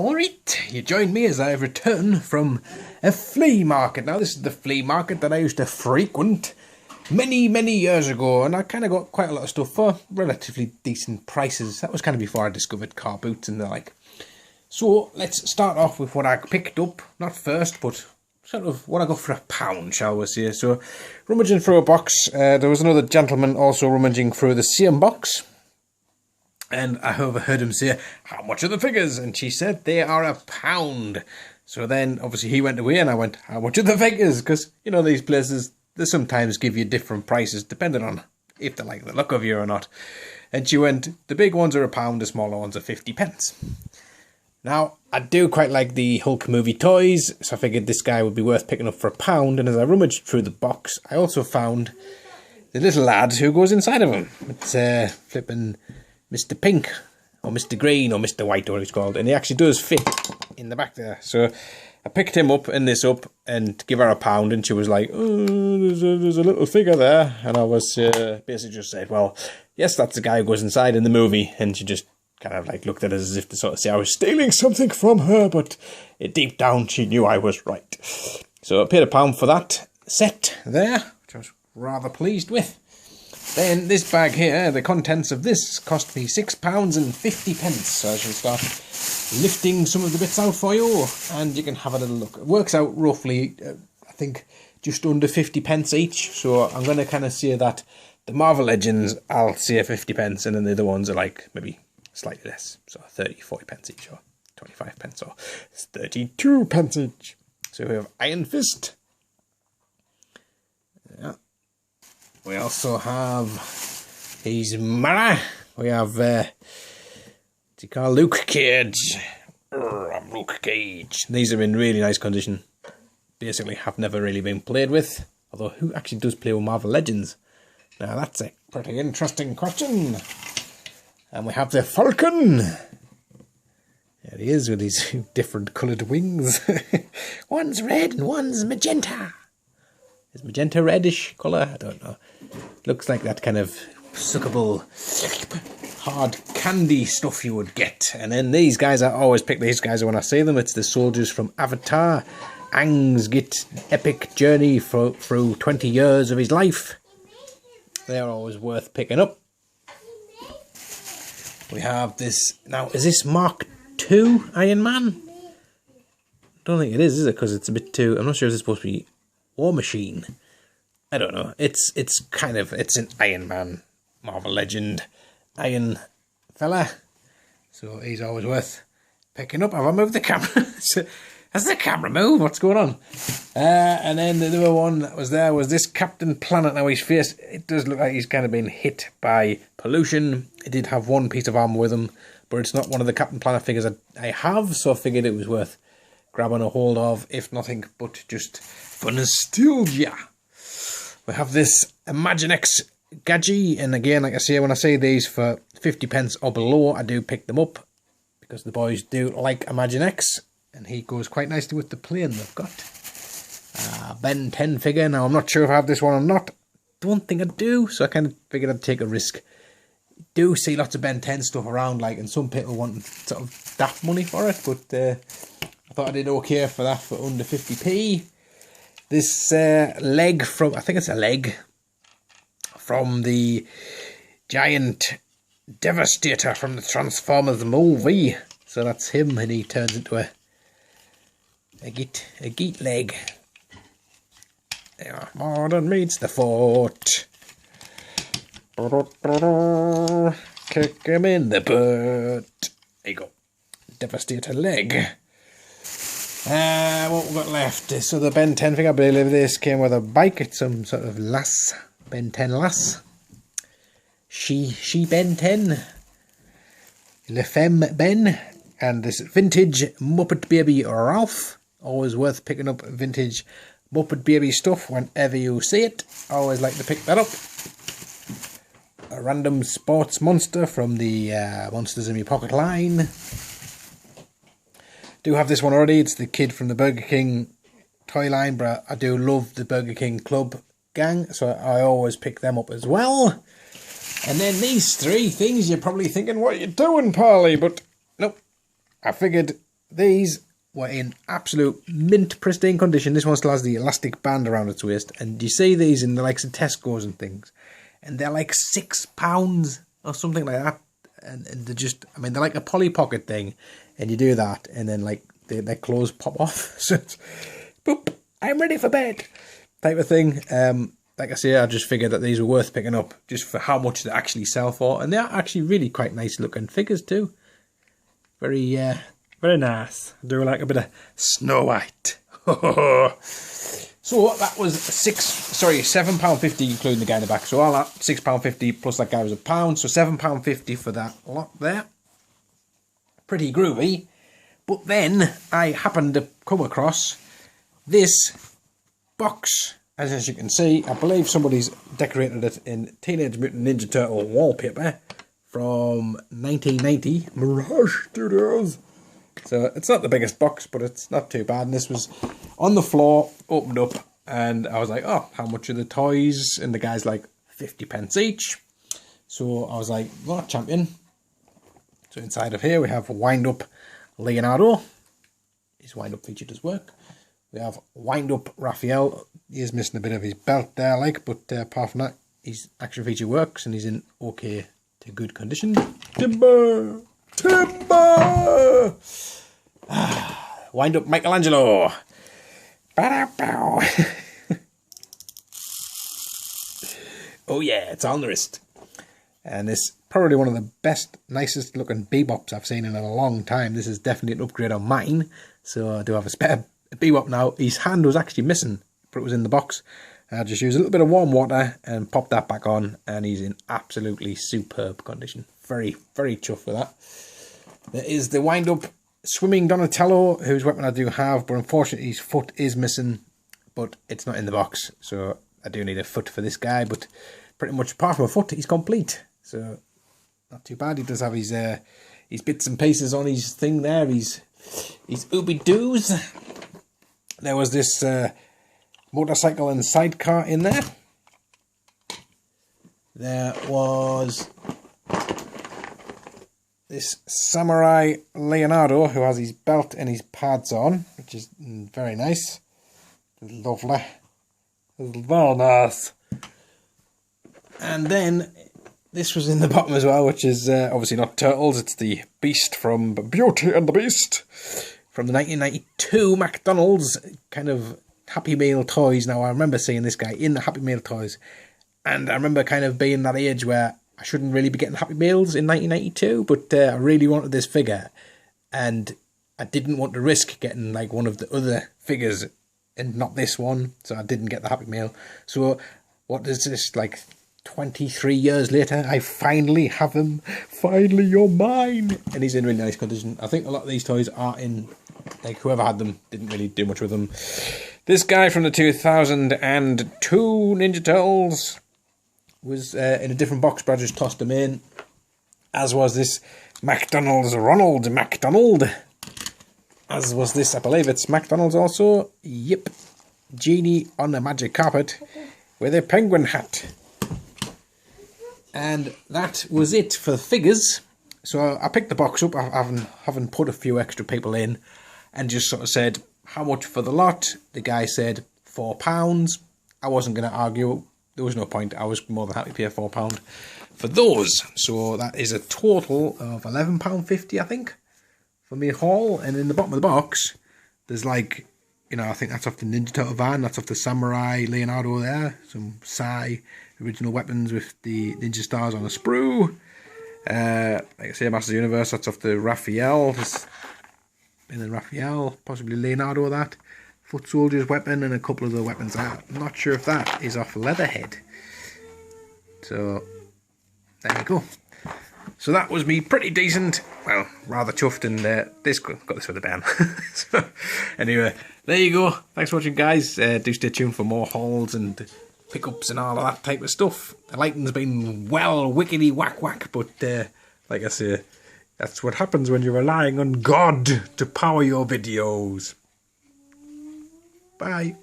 Alright, you join me as I return from a flea market. Now this is the flea market that I used to frequent many years ago, and I kind of got quite a lot of stuff for relatively decent prices. That was kind of before I discovered car boots and the like. So let's start off with what I picked up, not first, but sort of what I got for £1, shall we say. So rummaging through a box, there was another gentleman also rummaging through the same box. And I overheard him say, "How much are the figures?" And she said, "They are £1." So then, obviously, he went away and I went, "How much are the figures?" Because, you know, these places, they sometimes give you different prices depending on if they like the look of you or not. And she went, "The big ones are £1, the smaller ones are 50p. Now, I do quite like the Hulk movie toys, so I figured this guy would be worth picking up for £1. And as I rummaged through the box, I also found the little lad who goes inside of him. It's flipping Mr. Pink, or Mr. Green, or Mr. White, or what he's called. And he actually does fit in the back there. So I picked him up and this up and give her £1. And she was like, "Oh, there's a little figure there." And I was basically just said, "Well, yes, that's the guy who goes inside in the movie." And she just kind of like looked at us as if to sort of say I was stealing something from her. But deep down, she knew I was right. So I paid £1 for that set there, which I was rather pleased with. Then this bag here, the contents of this cost me £6.50. So I shall start lifting some of the bits out for you, and you can have a little look. It works out roughly, I think, just under 50p each. So I'm going to kind of say that the Marvel Legends, I'll say 50p, and then the other ones are like maybe slightly less. So 30-40p each, or 25p, or 32p each. So we have Iron Fist. Yeah. We also have his Mara. We have, what's he called? Luke Cage. I'm Luke Cage. These are in really nice condition. Basically have never really been played with. Although, who actually does play with Marvel Legends? Now, that's a pretty interesting question. And we have the Falcon. There he is with his different coloured wings. One's red and one's magenta. Is magenta reddish colour? I don't know. Looks like that kind of suckable, hard candy stuff you would get. And then these guys, I always pick these guys when I see them. It's the soldiers from Avatar. Aang's epic journey through 20 years of his life. They're always worth picking up. We have this. Now, is this Mark II Iron Man? Don't think it is it? Because it's a bit too... I'm not sure if it's supposed to be War Machine. I don't know. It's an Iron Man, Marvel Legend, Iron fella. So he's always worth picking up. Have I moved the camera? Has the camera moved? What's going on? And then the other one that was there was this Captain Planet. Now his face, it does look like he's kind of been hit by pollution. He did have one piece of armor with him, but it's not one of the Captain Planet figures I have, so I figured it was worth grabbing a hold of, if nothing but just for nostalgia. We have this Imaginext Gadget, and again, like I say, when I say these for 50p or below, I do pick them up because the boys do like Imaginext, and he goes quite nicely with the plane they've got. Ben 10 figure. Now, I'm not sure if I have this one or not. Don't think I do, so I kind of figured I'd take a risk. Do see lots of Ben 10 stuff around, like, and some people want sort of daft money for it, but I thought I did okay for that for under 50p. This leg from, I think it's a leg from the giant Devastator from the Transformers movie. So that's him, and he turns into a geet leg. There, modern meets the fort. Kick him in the butt. There you go. Devastator leg. What we've got left? So the Ben 10 figure, I believe this came with a bike. It's some sort of lass. Ben 10 lass. She Ben 10. Le Femme Ben. And this vintage Muppet Baby Ralph. Always worth picking up vintage Muppet Baby stuff whenever you see it. Always like to pick that up. A random sports monster from the Monsters in My Pocket line. Do have this one already. It's the kid from the Burger King toy line, but I do love the Burger King Club gang, so I always pick them up as well. And then these three things, you're probably thinking, what are you doing, Parley? But nope, I figured these were in absolute mint pristine condition. This one still has the elastic band around its waist, and you see these in the likes of Tesco's and things, and they're like £6 or something like that, and they're just, I mean, they're like a Polly Pocket thing, and you do that, and then like their clothes pop off, so it's, boop, I'm ready for bed type of thing. Like I say, I just figured that these were worth picking up just for how much they actually sell for, and they are actually really quite nice looking figures too. Very nice. I do like a bit of Snow White. So that was £7.50 including the guy in the back. So all that £6.50 plus that guy was £1, so £7.50 for that lot there. Pretty groovy. But then I happened to come across this box. As you can see, I believe somebody's decorated it in Teenage Mutant Ninja Turtle wallpaper from 1990, Mirage Studios. So it's not the biggest box, but it's not too bad. And this was on the floor, opened up, and I was like, oh, how much are the toys? And the guy's like, 50p each. So I was like, what, champion? So inside of here we have wind-up Leonardo. His wind-up feature does work. We have wind-up Raphael. He is missing a bit of his belt there, like, but apart from that, his action feature works and he's in okay to good condition. Timber! Timber! Wind-up Michelangelo. Ba-da-bow. Oh yeah, it's on the wrist. And it's probably one of the best, nicest looking bebops I've seen in a long time. This is definitely an upgrade on mine. So I do have a spare bebop now. His hand was actually missing, but it was in the box. I just used a little bit of warm water and popped that back on, and he's in absolutely superb condition. Very, very chuffed with that. There is the wind-up swimming Donatello, whose weapon I do have, but unfortunately his foot is missing, but it's not in the box, so I do need a foot for this guy, but pretty much apart from a foot, he's complete. So, not too bad. He does have his bits and pieces on his thing there, his ooby-doos. There was this motorcycle and sidecar in there. There was this samurai Leonardo who has his belt and his pads on, which is very nice. Lovely. Very nice. And then this was in the bottom as well, which is obviously not Turtles, it's the Beast from Beauty and the Beast. From the 1992 McDonald's kind of Happy Meal toys. Now, I remember seeing this guy in the Happy Meal toys, and I remember kind of being that age where I shouldn't really be getting Happy Meals in 1992, but I really wanted this figure, and I didn't want to risk getting like one of the other figures and not this one, so I didn't get the Happy Meal. So what is this, like 23 years later, I finally have him. Finally, you're mine. And he's in really nice condition. I think a lot of these toys are in, like, whoever had them didn't really do much with them. This guy from the 2002 Ninja Turtles was in a different box, but I just tossed him in. As was this McDonald's Ronald McDonald. As was this, I believe it's McDonald's also. Yep. Genie on a magic carpet with a penguin hat. And that was it for the figures. So I picked the box up. I haven't put a few extra people in, and just sort of said, how much for the lot? The guy said £4. I wasn't going to argue. There was no point. I was more than happy to pay £4 for those. So that is a total of £11.50, I think, for me haul. And in the bottom of the box, there's like, you know, I think that's off the Ninja Turtle van. That's off the Samurai Leonardo there. Some Sai original weapons with the ninja stars on a sprue. Like I say, Masters of the Universe, that's off the Raphael. And then Raphael, possibly Leonardo that. Foot Soldier's weapon and a couple of the weapons. I'm not sure if that is off Leatherhead. So, there you go. So that was me pretty decent, well, rather chuffed, and this got this with a bam. So, anyway, there you go. Thanks for watching, guys. Do stay tuned for more hauls and pickups and all of that type of stuff. The lighting's been well wickedy whack whack, but like I say, that's what happens when you're relying on God to power your videos. Bye.